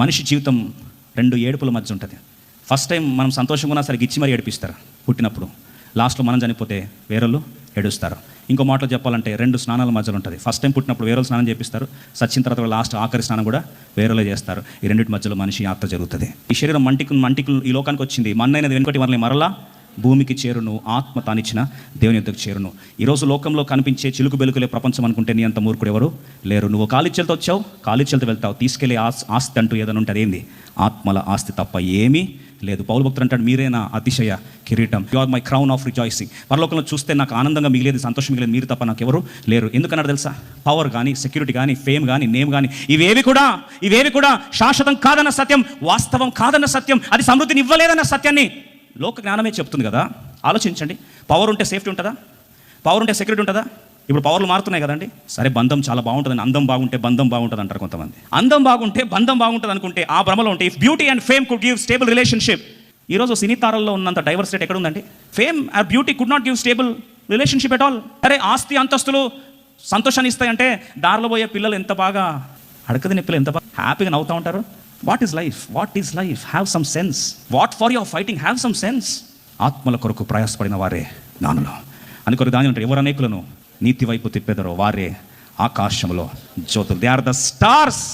మనిషి జీవితం రెండు ఏడుపుల మధ్య ఉంటుంది. ఫస్ట్ టైం మనం సంతోషంగా ఉన్నా సరే గిచ్చి మరీ ఏడిపిస్తారు పుట్టినప్పుడు. లాస్ట్లో మనం చనిపోతే వేరేళ్ళు ఏడుస్తారు. ఇంకో మాటలో చెప్పాలంటే రెండు స్నానాల మధ్యలో ఉంటుంది. ఫస్ట్ టైం పుట్టినప్పుడు వేరేళ్ళు స్నానం చేపిస్తారు, సచ్చిన తర్వాత లాస్ట్ ఆఖరి స్నానం కూడా వేరేలో చేస్తారు. ఈ రెండింటి మధ్యలో మనిషి యాత్ర జరుగుతుంది. ఈ శరీరం మంటికి ఈ లోకానికి వచ్చింది, మన్నైనది వెనుకటి వరలే మరలా భూమికి చేరును, ఆత్మ తానిచ్చిన దేవుని యొద్దకు చేరును. ఈరోజు లోకంలో కనిపించే చిలుకు బెలుకులే ప్రపంచం అనుకుంటే నీ అంత మూర్ఖుడు ఎవరు లేరు. నువ్వు కాలిచ్చెలతో వచ్చావు, కాలిచ్చెలతో వెళ్తావు. తీసుకెళ్లే ఆస్తి అంటూ ఏదైనా ఉంటుంది, అదేంది? ఆత్మల ఆస్తి తప్ప ఏమీ లేదు. పౌలు భక్తుడు అంటాడు, మీరే నా అతిశయ కిరీటం, you are my crown of rejoicing. పరలోకంలో చూస్తే నాకు ఆనందంగా మిగిలేదు, సంతోషం మిగిలేదు, మీరు తప్ప నాకు ఎవరు లేరు. ఎందుకన్నాడు తెలుసా? పవర్ కానీ, సెక్యూరిటీ కానీ, ఫేమ్ కానీ, నేమ్ కానీ, ఇవేవి కూడా శాశ్వతం కాదన్న సత్యం, వాస్తవం కాదన్న సత్యం, అది సమృద్ధిని ఇవ్వలేదన్న సత్యాన్ని లోక జ్ఞానమే చెప్తుంది కదా. ఆలోచించండి. పవర్ ఉంటే సేఫ్టీ ఉంటుందా? పవర్ ఉంటే సెక్యూరిటీ ఉంటుందా? ఇప్పుడు పవర్లు మారుతున్నాయి కదండి. సరే, బంధం చాలా బాగుంటుందని, అందం బాగుంటే బంధం బాగుంటుంది అంటారు కొంతమంది. అందం బాగుంటే బంధం బాగుంటుంది అనుకుంటే ఆ భ్రమలో ఉంటే, if beauty and fame could give stable relationship. ఈరోజు సినీ తారల్లో ఉన్నంత డైవర్స్ రేట్ ఎక్కడ ఉందండి? Fame or beauty could not give stable relationship at all. అరే, ఆస్తి అంతస్తులు సంతోషాన్ని ఇస్తాయంటే దారిలో పోయే పిల్లలు ఎంత బాగా అడకదినే పిల్లలు ఎంత బాగా హ్యాపీగా నవ్వుతూ ఉంటారు. What is life? What is life? Have some sense. What for your fighting? Have some sense. ఆత్మల కొరకు ప్రయాసపడిన వారే జ్ఞానులు. అందుకొరకు దాని ఉంటారు, ఎవరు అనేకులను నీతి వైపు తిప్పేదరో వారే ఆకాశంలో జ్యోతులు. They are the stars.